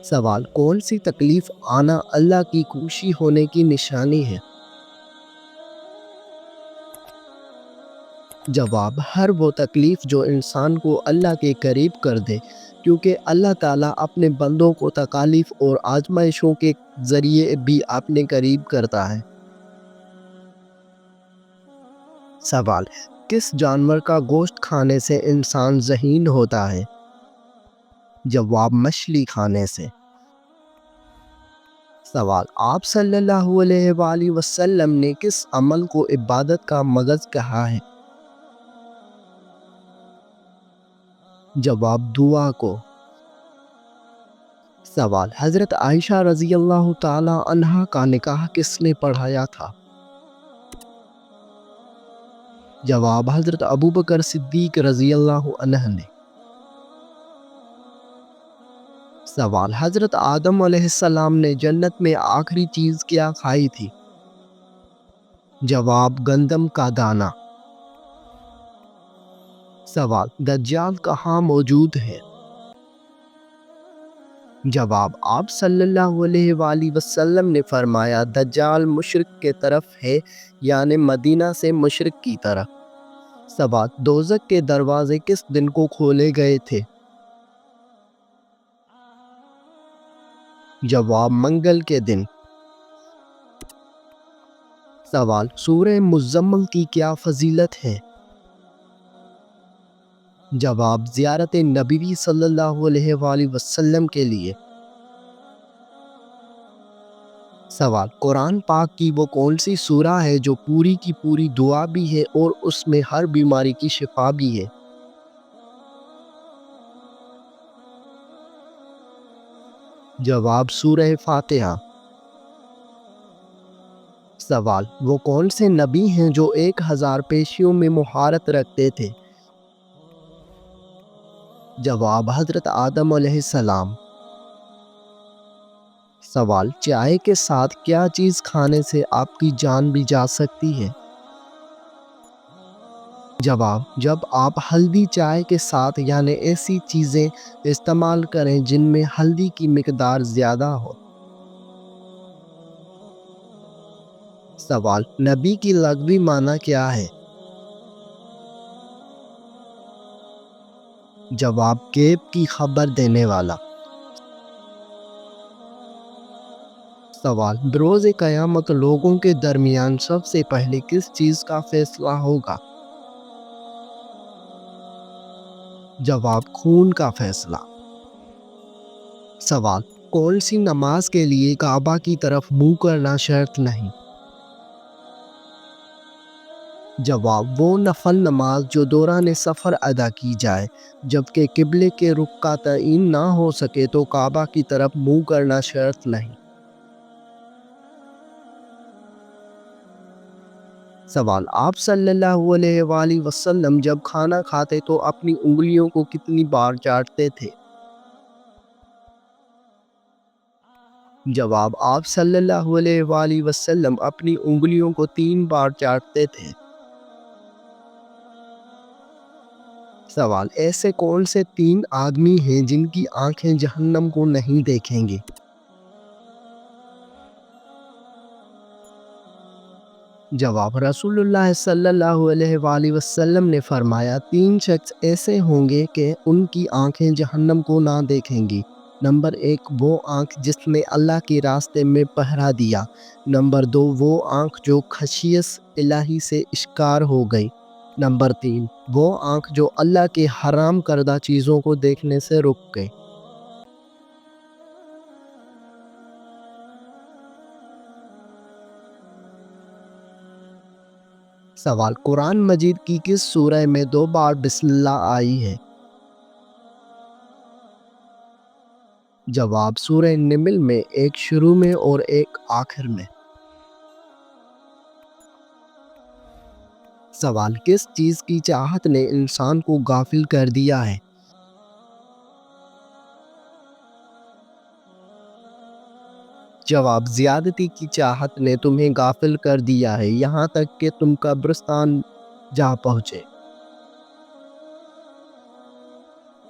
سوال: کون سی تکلیف آنا اللہ کی خوشی ہونے کی نشانی ہے؟ جواب: ہر وہ تکلیف جو انسان کو اللہ کے قریب کر دے، کیونکہ اللہ تعالیٰ اپنے بندوں کو تکالیف اور آزمائشوں کے ذریعے بھی اپنے قریب کرتا ہے۔ سوال: کس جانور کا گوشت کھانے سے انسان ذہین ہوتا ہے؟ جواب: مچھلی کھانے سے۔ سوال: آپ صلی اللہ علیہ وآلہ وسلم نے کس عمل کو عبادت کا مغز کہا ہے؟ جواب: دعا کو۔ سوال: حضرت عائشہ رضی اللہ تعالی عنہا کا نکاح کس نے پڑھایا تھا؟ جواب: حضرت ابوبکر صدیق رضی اللہ عنہ نے۔ سوال: حضرت آدم علیہ السلام نے جنت میں آخری چیز کیا کھائی تھی؟ جواب: گندم کا دانہ۔ سوال: دجال کہاں موجود ہے؟ جواب: آپ صلی اللہ علیہ وآلہ وسلم نے فرمایا، دجال مشرق کے طرف ہے، یعنی مدینہ سے مشرق کی طرف۔ سوال: دوزخ کے دروازے کس دن کو کھولے گئے تھے؟ جواب: منگل کے دن۔ سوال: سورہ مزمل کی کیا فضیلت ہے؟ جواب: زیارت نبوی صلی اللہ علیہ وآلہ وسلم کے لیے۔ سوال: قرآن پاک کی وہ کون سی سورہ ہے جو پوری کی پوری دعا بھی ہے اور اس میں ہر بیماری کی شفا بھی ہے؟ جواب: سورہ فاتحہ۔ سوال: وہ کون سے نبی ہیں جو 1000 پیشیوں میں مہارت رکھتے تھے؟ جواب: حضرت آدم علیہ السلام۔ سوال: چائے کے ساتھ کیا چیز کھانے سے آپ کی جان بھی جا سکتی ہے؟ جواب: جب آپ ہلدی چائے کے ساتھ یعنی ایسی چیزیں استعمال کریں جن میں ہلدی کی مقدار زیادہ ہو۔ سوال: نبی کی لغوی معنی کیا ہے؟ جواب: غیب کی خبر دینے والا۔ سوال: بروز قیامت لوگوں کے درمیان سب سے پہلے کس چیز کا فیصلہ ہوگا؟ جواب: خون کا فیصلہ۔ سوال: کون سی نماز کے لیے کعبہ کی طرف منہ کرنا شرط نہیں؟ جواب: وہ نفل نماز جو دوران سفر ادا کی جائے، جبکہ قبلے کے رخ کا تعین نہ ہو سکے تو کعبہ کی طرف منہ کرنا شرط نہیں۔ سوال: آپ صلی اللہ علیہ وآلہ وسلم جب کھانا کھاتے تو اپنی انگلیوں کو کتنی بار چاٹتے تھے؟ جواب: آپ صلی اللہ علیہ وآلہ وسلم اپنی انگلیوں کو 3 بار چاٹتے تھے۔ سوال: ایسے کون سے 3 آدمی ہیں جن کی آنکھیں جہنم کو نہیں دیکھیں گے؟ جواب: رسول اللہ صلی اللہ علیہ وآلہ وسلم نے فرمایا، 3 شخص ایسے ہوں گے کہ ان کی آنکھیں جہنم کو نہ دیکھیں گی۔ نمبر 1، وہ آنکھ جس نے اللہ کے راستے میں پہرا دیا۔ نمبر 2، وہ آنکھ جو خشیت الہی سے اشکار ہو گئی۔ نمبر 3، وہ آنکھ جو اللہ کے حرام کردہ چیزوں کو دیکھنے سے رک گئی۔ سوال: قرآن مجید کی کس سورہ میں 2 بار بسم اللہ آئی ہے؟ جواب: سورہ نمل میں، ایک شروع میں اور ایک آخر میں۔ سوال: کس چیز کی چاہت نے انسان کو غافل کر دیا ہے؟ جواب: زیادتی کی چاہت نے تمہیں غافل کر دیا ہے، یہاں تک کہ تم قبرستان جا پہنچے۔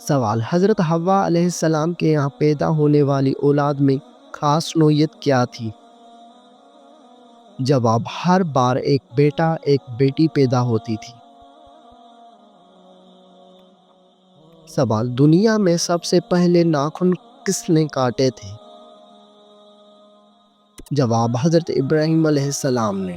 سوال: حضرت حوا علیہ السلام کے یہاں پیدا ہونے والی اولاد میں خاص نوعیت کیا تھی؟ جواب: ہر بار ایک بیٹا ایک بیٹی پیدا ہوتی تھی۔ سوال: دنیا میں سب سے پہلے ناخن کس نے کاٹے تھے؟ جواب: حضرت ابراہیم علیہ السلام نے۔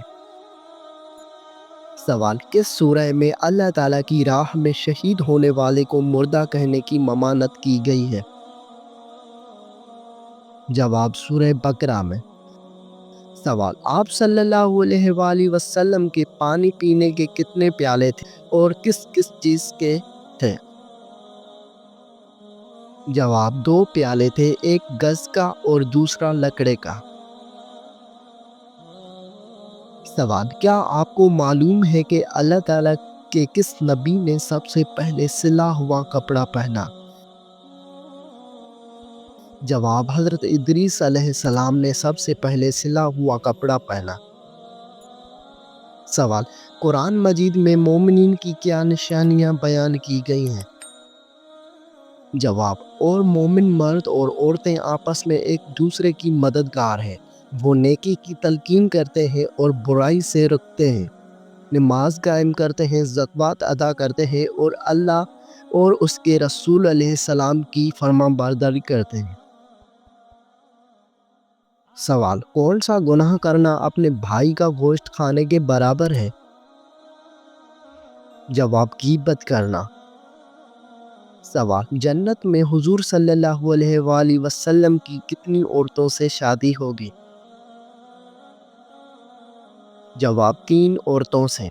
سوال: کس سورہ میں اللہ تعالیٰ کی راہ میں شہید ہونے والے کو مردہ کہنے کی ممانعت کی گئی ہے؟ جواب: سورہ بقرہ میں۔ سوال: آپ صلی اللہ علیہ وآلہ وسلم کے پانی پینے کے کتنے پیالے تھے اور کس کس چیز کے تھے؟ جواب: 2 پیالے تھے، ایک گز کا اور دوسرا لکڑے کا۔ سوال: کیا آپ کو معلوم ہے کہ اللہ تعالیٰ کے کس نبی نے سب سے پہلے سلا ہوا کپڑا پہنا؟ جواب: حضرت ادریس علیہ السلام نے سب سے پہلے سلا ہوا کپڑا پہنا۔ سوال: قرآن مجید میں مومنین کی کیا نشانیاں بیان کی گئی ہیں؟ جواب: اور مومن مرد اور عورتیں آپس میں ایک دوسرے کی مددگار ہیں، وہ نیکی کی تلقین کرتے ہیں اور برائی سے رکتے ہیں، نماز قائم کرتے ہیں، زکوٰۃ ادا کرتے ہیں اور اللہ اور اس کے رسول علیہ السلام کی فرمانبرداری کرتے ہیں۔ سوال: کون سا گناہ کرنا اپنے بھائی کا گوشت کھانے کے برابر ہے؟ جواب: غیبت کرنا۔ سوال: جنت میں حضور صلی اللہ علیہ وآلہ وسلم کی کتنی عورتوں سے شادی ہوگی؟ جواب: 3 عورتوں سے۔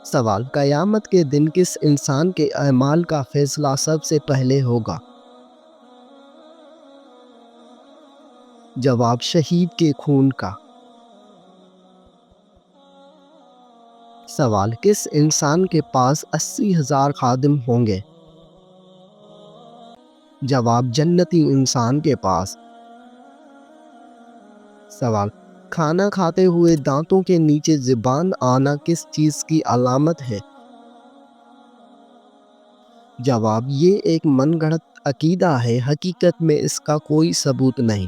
سوال: قیامت کے دن کس انسان کے اعمال کا فیصلہ سب سے پہلے ہوگا؟ جواب: شہید کے خون کا۔ سوال: کس انسان کے پاس 80,000 خادم ہوں گے؟ جواب: جنتی انسان کے پاس۔ سوال: کھانا کھاتے ہوئے دانتوں کے نیچے زبان آنا کس چیز کی علامت ہے؟ جواب: یہ ایک من گھڑت عقیدہ ہے، حقیقت میں اس کا کوئی ثبوت نہیں۔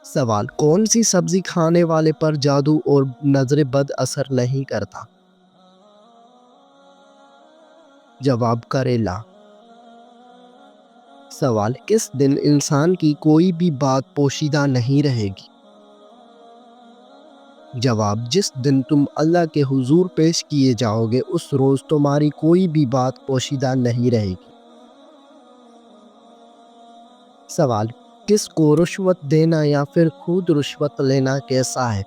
سوال: کون سی سبزی کھانے والے پر جادو اور نظر بد اثر نہیں کرتا؟ جواب: کریلا۔ سوال: کس دن انسان کی کوئی بھی بات پوشیدہ نہیں رہے گی؟ جواب: جس دن تم اللہ کے حضور پیش کیے جاؤ گے اس روز تمہاری کوئی بھی بات پوشیدہ نہیں رہے گی۔ سوال: کس کو رشوت دینا یا پھر خود رشوت لینا کیسا ہے؟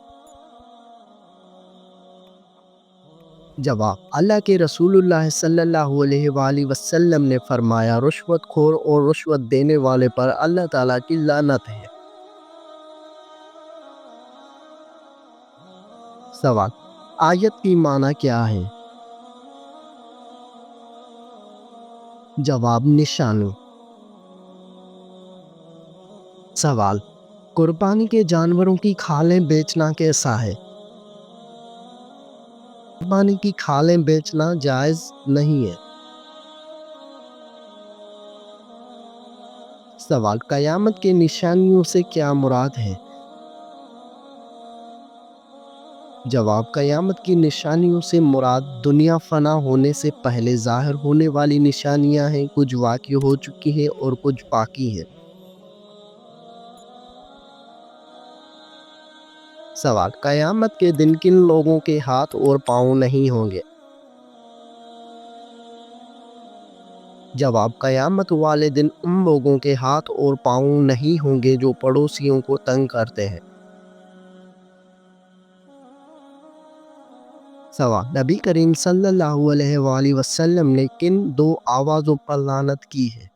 جواب: اللہ کے رسول اللہ صلی اللہ علیہ وآلہ وسلم نے فرمایا، رشوت خور اور رشوت دینے والے پر اللہ تعالیٰ کی لعنت ہے۔ سوال: آیت کی معنی کیا ہے؟ جواب: نشانی۔ سوال: قربانی کے جانوروں کی کھالیں بیچنا کیسا ہے؟ قربانی کی کھالیں بیچنا جائز نہیں ہے۔ سوال: قیامت کی نشانیوں سے کیا مراد ہے؟ جواب: قیامت کی نشانیوں سے مراد دنیا فنا ہونے سے پہلے ظاہر ہونے والی نشانیاں ہیں، کچھ واقع ہو چکی ہیں اور کچھ باقی ہیں۔ سوال: قیامت کے دن کن لوگوں کے ہاتھ اور پاؤں نہیں ہوں گے؟ جواب: قیامت والے دن ان لوگوں کے ہاتھ اور پاؤں نہیں ہوں گے جو پڑوسیوں کو تنگ کرتے ہیں۔ سوال: نبی کریم صلی اللہ علیہ وآلہ وسلم نے کن 2 آوازوں پر لعنت کی ہے؟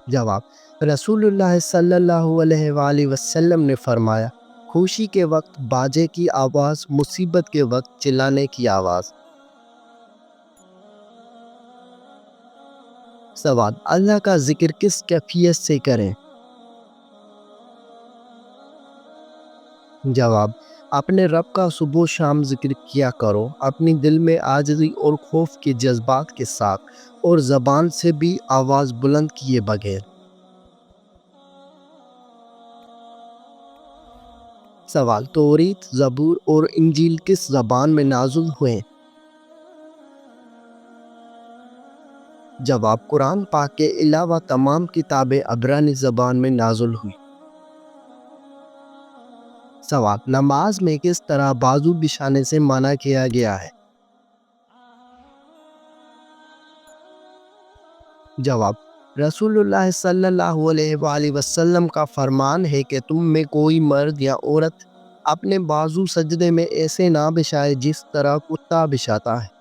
جواب: رسول اللہ صلی اللہ علیہ وآلہ وسلم نے فرمایا، خوشی کے وقت باجے کی آواز، مصیبت کے وقت چلانے کی آواز۔ سوال: اللہ کا ذکر کس کیفیت سے کریں؟ جواب: اپنے رب کا صبح و شام ذکر کیا کرو، اپنی دل میں عاجزی اور خوف کے جذبات کے ساتھ، اور زبان سے بھی آواز بلند کیے بغیر۔ سوال: توریت، زبور اور انجیل کس زبان میں نازل ہوئے؟ جواب: قرآن پاک کے علاوہ تمام کتابیں عبرانی زبان میں نازل ہوئی۔ سوال: نماز میں کس طرح بازو بچھانے سے منع کیا گیا ہے؟ جواب: رسول اللہ صلی اللہ علیہ وآلہ وسلم کا فرمان ہے کہ تم میں کوئی مرد یا عورت اپنے بازو سجدے میں ایسے نہ بچھائے جس طرح کتا بچھاتا ہے۔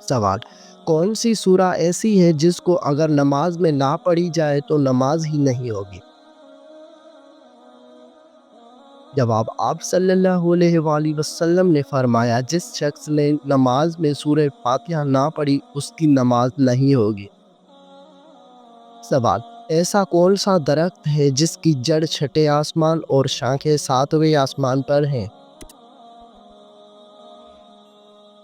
سوال: کون سی سورہ ایسی ہے جس کو اگر نماز میں نہ پڑھی جائے تو نماز ہی نہیں ہوگی؟ جواب: آپ صلی اللہ علیہ وآلہ وسلم نے فرمایا، جس شخص نے نماز میں سورہ فاتحہ نہ پڑھی اس کی نماز نہیں ہوگی۔ سوال: ایسا کون سا درخت ہے جس کی جڑ چھٹے آسمان اور شاخیں ساتویں آسمان پر ہیں؟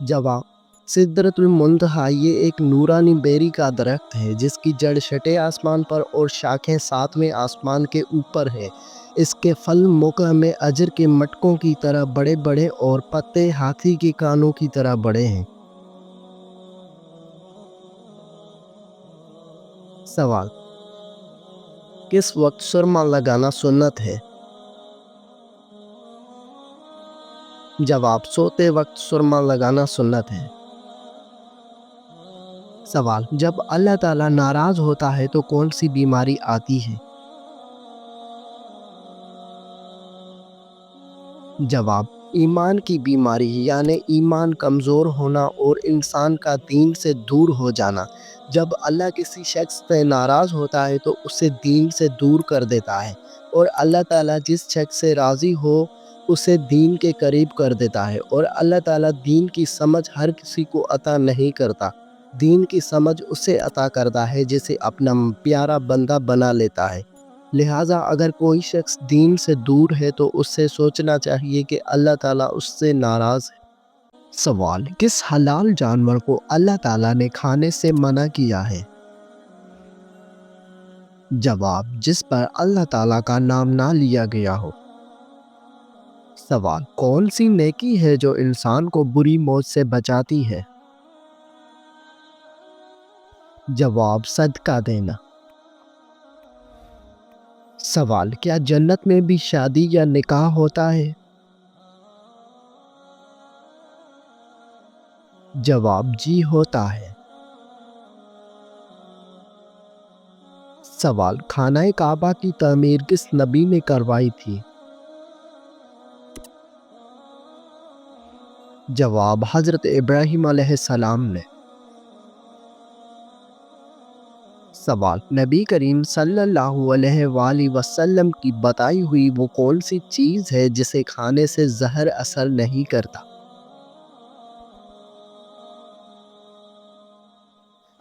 جواب: سدرۃ المنتہا یہ ایک نورانی بیری کا درخت ہے جس کی جڑ چھٹے آسمان پر اور شاخیں ساتویں آسمان کے اوپر ہے۔ اس کے پھل موقع میں اجر کے مٹکوں کی طرح بڑے بڑے اور پتے ہاتھی کے کانوں کی طرح بڑے ہیں۔ سوال: کس وقت سرما لگانا سنت ہے؟ جواب: سوتے وقت سرما لگانا سنت ہے۔ سوال: جب اللہ تعالیٰ ناراض ہوتا ہے تو کون سی بیماری آتی ہے؟ جواب: ایمان کی بیماری، یعنی ایمان کمزور ہونا اور انسان کا دین سے دور ہو جانا۔ جب اللہ کسی شخص سے ناراض ہوتا ہے تو اسے دین سے دور کر دیتا ہے، اور اللہ تعالیٰ جس شخص سے راضی ہو اسے دین کے قریب کر دیتا ہے، اور اللہ تعالیٰ دین کی سمجھ ہر کسی کو عطا نہیں کرتا۔ دین کی سمجھ اسے عطا کرتا ہے جسے اپنا پیارا بندہ بنا لیتا ہے۔ لہٰذا اگر کوئی شخص دین سے دور ہے تو اس سے سوچنا چاہیے کہ اللہ تعالیٰ اس سے ناراض ہے۔ سوال: کس حلال جانور کو اللہ تعالیٰ نے کھانے سے منع کیا ہے؟ جواب: جس پر اللہ تعالیٰ کا نام نہ لیا گیا ہو۔ سوال: کون سی نیکی ہے جو انسان کو بری موت سے بچاتی ہے؟ جواب: صدقہ دینا۔ سوال: کیا جنت میں بھی شادی یا نکاح ہوتا ہے؟ جواب: جی ہوتا ہے۔ سوال: خانہ کعبہ کی تعمیر کس نبی نے کروائی تھی؟ جواب: حضرت ابراہیم علیہ السلام نے۔ سوال: نبی کریم صلی اللہ علیہ وآلہ وسلم کی بتائی ہوئی وہ کون سی چیز ہے جسے کھانے سے زہر اثر نہیں کرتا؟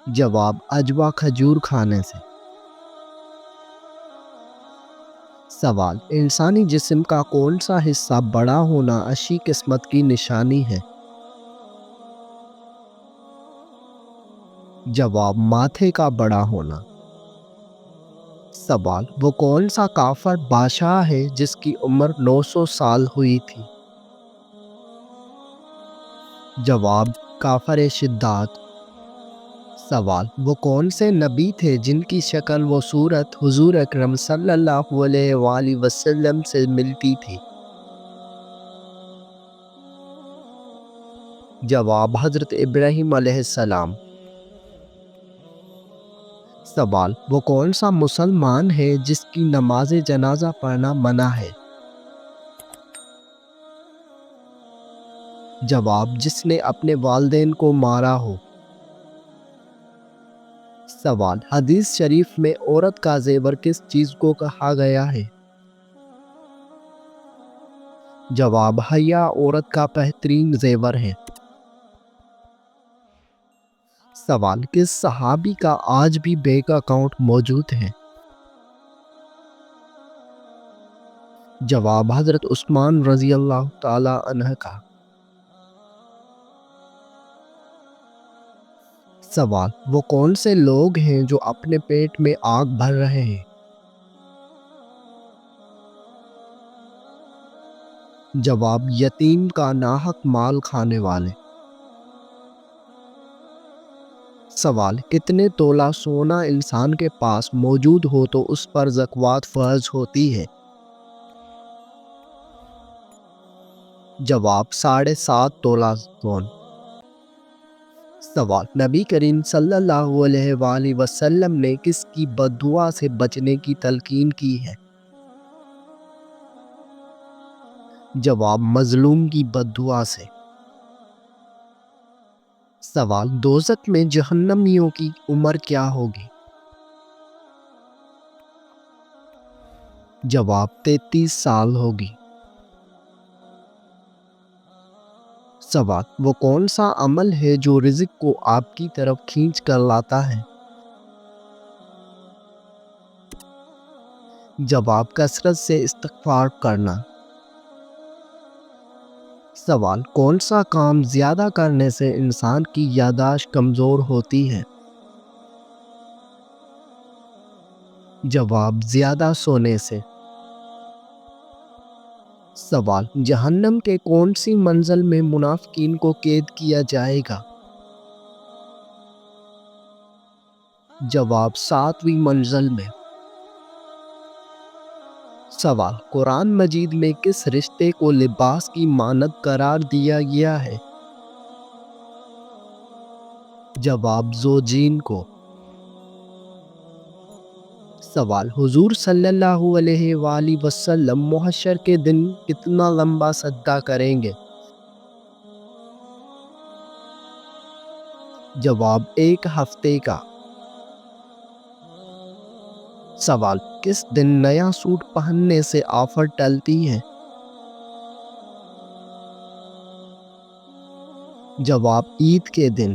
جواب: عجوہ کھجور کھانے سے۔ سوال: انسانی جسم کا کون سا حصہ بڑا ہونا اچھی قسمت کی نشانی ہے؟ جواب: ماتھے کا بڑا ہونا۔ سوال: وہ کون سا کافر بادشاہ ہے جس کی عمر 900 سال ہوئی تھی؟ جواب: کافر شداد۔ سوال: وہ کون سے نبی تھے جن کی شکل و صورت حضور اکرم صلی اللہ علیہ وآلہ وسلم سے ملتی تھی؟ جواب: حضرت ابراہیم علیہ السلام۔ سوال: وہ کون سا مسلمان ہے جس کی نماز جنازہ پڑھنا منع ہے؟ جواب: جس نے اپنے والدین کو مارا ہو۔ سوال: حدیث شریف میں عورت کا زیور کس چیز کو کہا گیا ہے؟ جواب: حیا عورت کا بہترین زیور ہے۔ سوال: کس صحابی کا آج بھی بینک اکاؤنٹ موجود ہے؟ جواب حضرت عثمان رضی اللہ تعالی عنہ کا۔ سوال، وہ کون سے لوگ ہیں جو اپنے پیٹ میں آگ بھر رہے ہیں؟ جواب، یتیم کا ناحق مال کھانے والے۔ سوال، کتنے تولہ سونا انسان کے پاس موجود ہو تو اس پر زکوٰۃ فرض ہوتی ہے؟ جواب، 7.5 تولہ سونا۔ سوال، نبی کریم صلی اللہ علیہ وآلہ وسلم نے کس کی بد دعا سے بچنے کی تلقین کی ہے؟ جواب، مظلوم کی بد دعا سے۔ سوال، دوزخ میں جہنمیوں کی عمر کیا ہوگی؟ جواب، 33 سال ہوگی۔ سوال، وہ کون سا عمل ہے جو رزق کو آپ کی طرف کھینچ کر لاتا ہے؟ جواب، کثرت سے استغفار کرنا۔ سوال، کون سا کام زیادہ کرنے سے انسان کی یادداشت کمزور ہوتی ہے؟ جواب، زیادہ سونے سے۔ سوال، جہنم کے کون سی منزل میں منافقین کو قید کیا جائے گا؟ جواب، 7ویں منزل میں۔ سوال، قرآن مجید میں کس رشتے کو لباس کی مانند قرار دیا گیا ہے؟ جواب، زوجین کو۔ سوال، حضور صلی اللہ علیہ وآلہ وسلم محشر کے دن کتنا لمبا سجدہ کریں گے؟ جواب، 1 ہفتے کا۔ سوال، کس دن نیا سوٹ پہننے سے آفت ٹلتی ہے؟ جواب، عید کے دن۔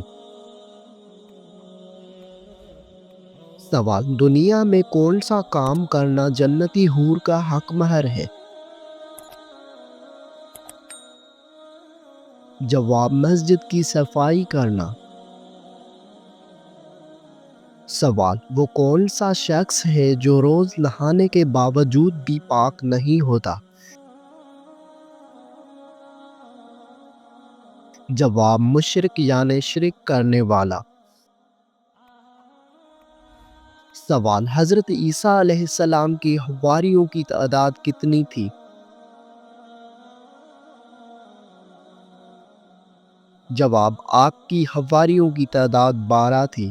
سوال، دنیا میں کون سا کام کرنا جنتی حور کا حق مہر ہے؟ جواب، مسجد کی صفائی کرنا۔ سوال، وہ کون سا شخص ہے جو روز نہانے کے باوجود بھی پاک نہیں ہوتا؟ جواب، مشرک یعنی شرک کرنے والا۔ سوال، حضرت عیسیٰ علیہ السلام کی حواریوں کی تعداد کتنی تھی؟ جواب، آپ کی حواریوں کی تعداد 12 تھی۔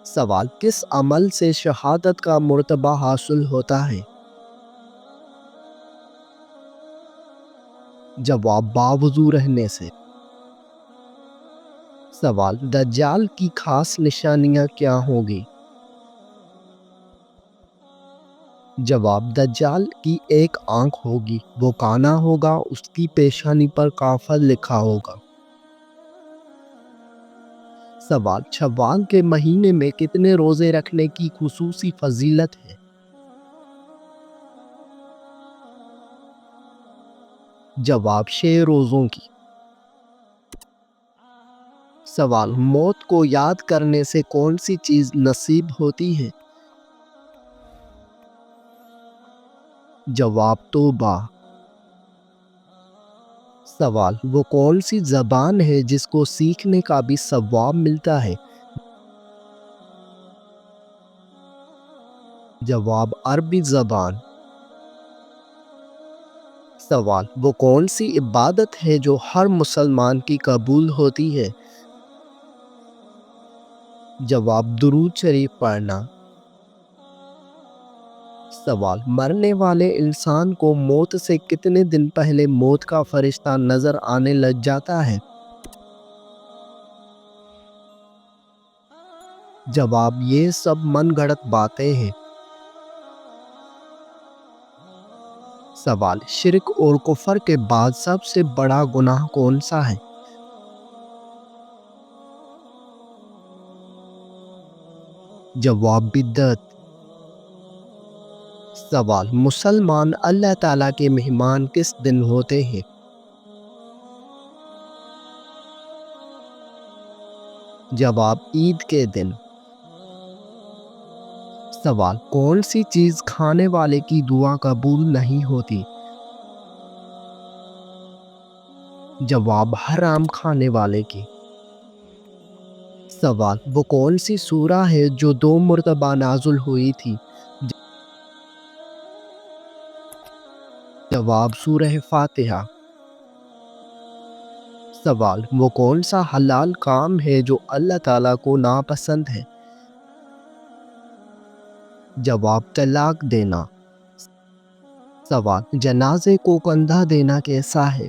سوال، کس عمل سے شہادت کا مرتبہ حاصل ہوتا ہے؟ جواب، باوضو رہنے سے۔ سوال، دجال کی خاص نشانیاں کیا ہوگی؟ جواب، دجال کی ایک آنکھ ہوگی، وہ کانا ہوگا، اس کی پیشانی پر کافر لکھا ہوگا۔ سوال، شوال کے مہینے میں کتنے روزے رکھنے کی خصوصی فضیلت ہے؟ جواب، 6 روزوں کی۔ سوال، موت کو یاد کرنے سے کون سی چیز نصیب ہوتی ہے؟ جواب، توبہ۔ سوال، وہ کون سی زبان ہے جس کو سیکھنے کا بھی ثواب ملتا ہے؟ جواب، عربی زبان۔ سوال، وہ کون سی عبادت ہے جو ہر مسلمان کی قبول ہوتی ہے؟ جواب، درود شریف پڑھنا۔ سوال، مرنے والے انسان کو موت سے کتنے دن پہلے موت کا فرشتہ نظر آنے لگ جاتا ہے؟ جواب، یہ سب من گھڑت باتیں ہیں۔ سوال، شرک اور کفر کے بعد سب سے بڑا گناہ کون سا ہے؟ جواب، بدعت۔ سوال، مسلمان اللہ تعالیٰ کے مہمان کس دن ہوتے ہیں؟ جواب، عید کے دن۔ سوال، کون سی چیز کھانے والے کی دعا قبول نہیں ہوتی؟ جواب، حرام کھانے والے کی۔ سوال، وہ کون سی سورہ ہے جو 2 مرتبہ نازل ہوئی تھی؟ جواب، سورہ فاتحہ۔ سوال، وہ کون سا حلال کام ہے جو اللہ تعالیٰ کو ناپسند ہے؟ جواب، طلاق دینا۔ سوال، جنازے کو کندھا دینا کیسا ہے؟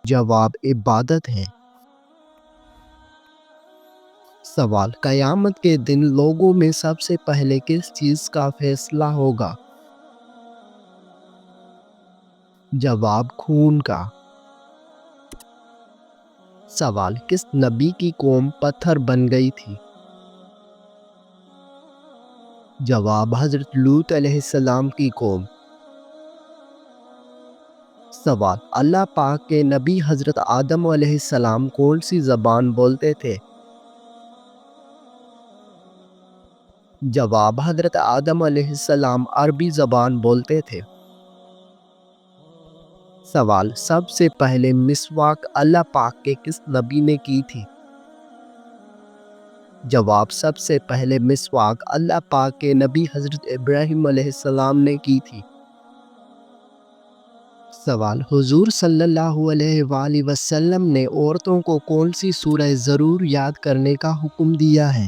جواب، عبادت ہے۔ سوال، قیامت کے دن لوگوں میں سب سے پہلے کس چیز کا فیصلہ ہوگا؟ جواب، خون کا۔ سوال، کس نبی کی قوم پتھر بن گئی تھی؟ جواب، حضرت لوط علیہ السلام کی قوم۔ سوال، اللہ پاک کے نبی حضرت آدم علیہ السلام کون سی زبان بولتے تھے؟ جواب، حضرت آدم علیہ السلام عربی زبان بولتے تھے۔ سوال، سب سے پہلے مسواک اللہ پاک کے کس نبی نے کی تھی؟ جواب، سب سے پہلے مسواک اللہ پاک کے نبی حضرت ابراہیم علیہ السلام نے کی تھی۔ سوال، حضور صلی اللہ علیہ وآلہ وسلم نے عورتوں کو کون سی سورہ ضرور یاد کرنے کا حکم دیا ہے؟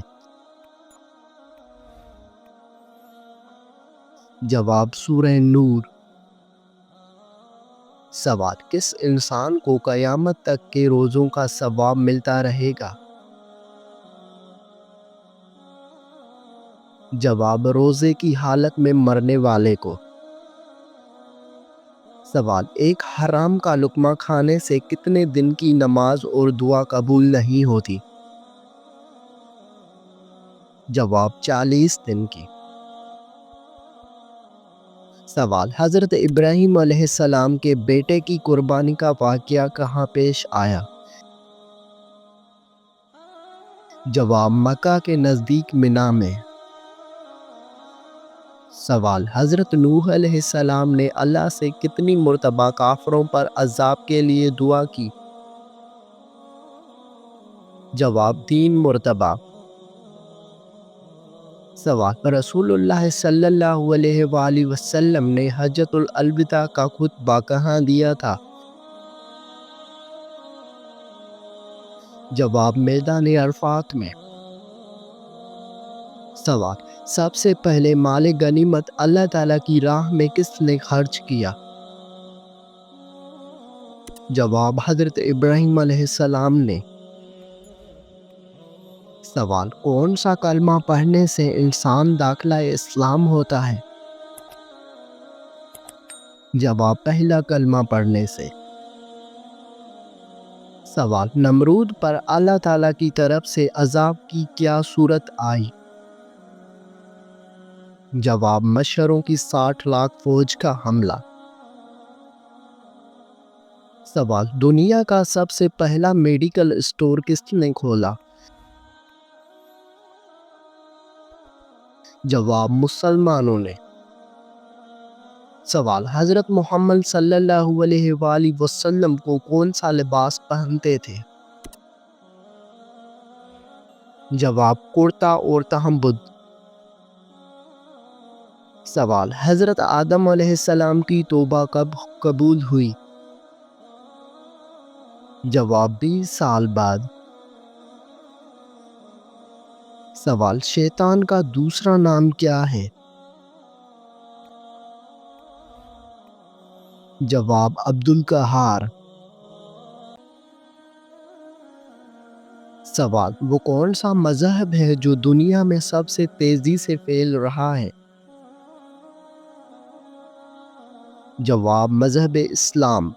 جواب، سورہ نور۔ سوال، کس انسان کو قیامت تک کے روزوں کا ثواب ملتا رہے گا؟ جواب، روزے کی حالت میں مرنے والے کو۔ سوال، ایک حرام کا لقمہ کھانے سے کتنے دن کی نماز اور دعا قبول نہیں ہوتی؟ جواب، 40 دن کی۔ سوال، حضرت ابراہیم علیہ السلام کے بیٹے کی قربانی کا واقعہ کہاں پیش آیا؟ جواب، مکہ کے نزدیک منا میں۔ سوال، حضرت نوح علیہ السلام نے اللہ سے کتنی مرتبہ کافروں پر عذاب کے لیے دعا کی؟ جواب، 3 مرتبہ۔ سوال، رسول اللہ صلی اللہ علیہ وآلہ وسلم نے حجۃ الوداع کا خطبہ کہاں دیا تھا؟ جواب، میدان عرفات میں۔ سوال، سب سے پہلے مال غنیمت اللہ تعالیٰ کی راہ میں کس نے خرچ کیا؟ جواب، حضرت ابراہیم علیہ السلام نے۔ سوال، کون سا کلمہ پڑھنے سے انسان داخلہ اسلام ہوتا ہے؟ جواب، پہلا کلمہ پڑھنے سے۔ سوال، نمرود پر اللہ تعالیٰ کی طرف سے عذاب کی کیا صورت آئی؟ جواب، مچھروں کی 60 لاکھ فوج کا حملہ۔ سوال، دنیا کا سب سے پہلا میڈیکل اسٹور کس نے کھولا؟ جواب، مسلمانوں نے۔ سوال، حضرت محمد صلی اللہ علیہ وآلہ وسلم کو کون سا لباس پہنتے تھے؟ جواب، کرتا اور تہمد۔ سوال، حضرت آدم علیہ السلام کی توبہ کب قبول ہوئی؟ جواب، 20 سال بعد۔ سوال، شیطان کا دوسرا نام کیا ہے؟ جواب، عبدالقہار۔ سوال، وہ کون سا مذہب ہے جو دنیا میں سب سے تیزی سے پھیل رہا ہے؟ جواب، مذہب اسلام۔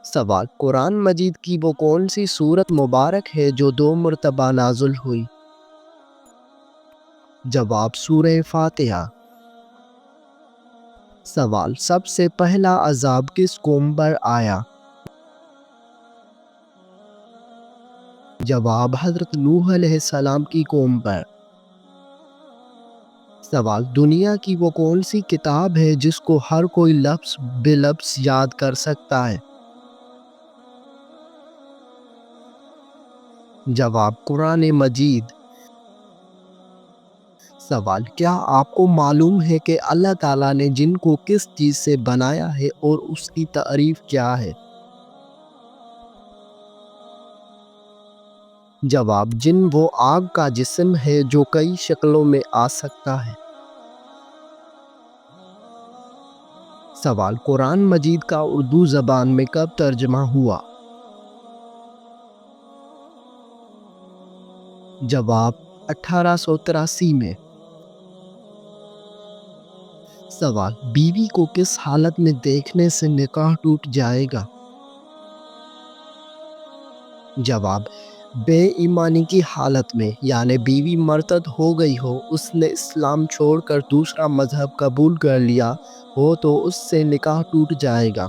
سوال، قرآن مجید کی وہ کون سی سورت مبارک ہے جو 2 مرتبہ نازل ہوئی؟ جواب سورہ فاتحہ۔ سوال سب سے پہلا عذاب کس قوم پر آیا؟ جواب حضرت نوح علیہ السلام کی قوم پر۔ سوال دنیا کی وہ کون سی کتاب ہے جس کو ہر کوئی لفظ بے لفظ یاد کر سکتا ہے؟ جواب قرآن مجید۔ سوال کیا آپ کو معلوم ہے کہ اللہ تعالیٰ نے جن کو کس چیز سے بنایا ہے اور اس کی تعریف کیا ہے؟ جواب جن وہ آگ کا جسم ہے جو کئی شکلوں میں آ سکتا ہے۔ سوال قرآن مجید کا اردو زبان میں کب ترجمہ ہوا؟ جواب 1883 میں۔ سوال بیوی کو کس حالت میں دیکھنے سے نکاح ٹوٹ جائے گا؟ جواب بے ایمانی کی حالت میں، یعنی بیوی مرتد ہو گئی ہو، اس نے اسلام چھوڑ کر دوسرا مذہب قبول کر لیا ہو تو اس سے نکاح ٹوٹ جائے گا۔